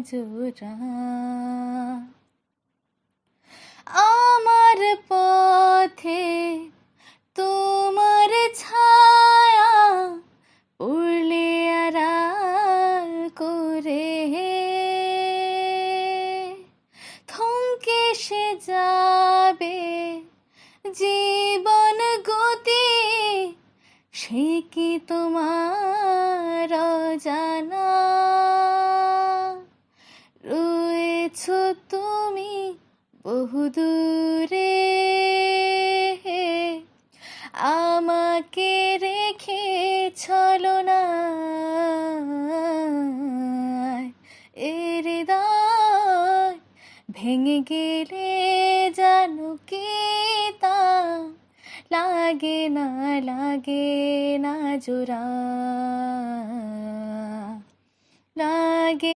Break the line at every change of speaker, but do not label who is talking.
জোড়া। আমার পথে তোমার ছায়া পড়লে আড়াল করে থমকে সে যাবে জীবন গতি, সে কি তোমার অজানা? রয়েছো তুমি বহুদূরে, আমাকে রেখে ছলনায় এ হৃদয় ভেঙে গেলে জানো কি তা লাগে না জোড়া, লাগে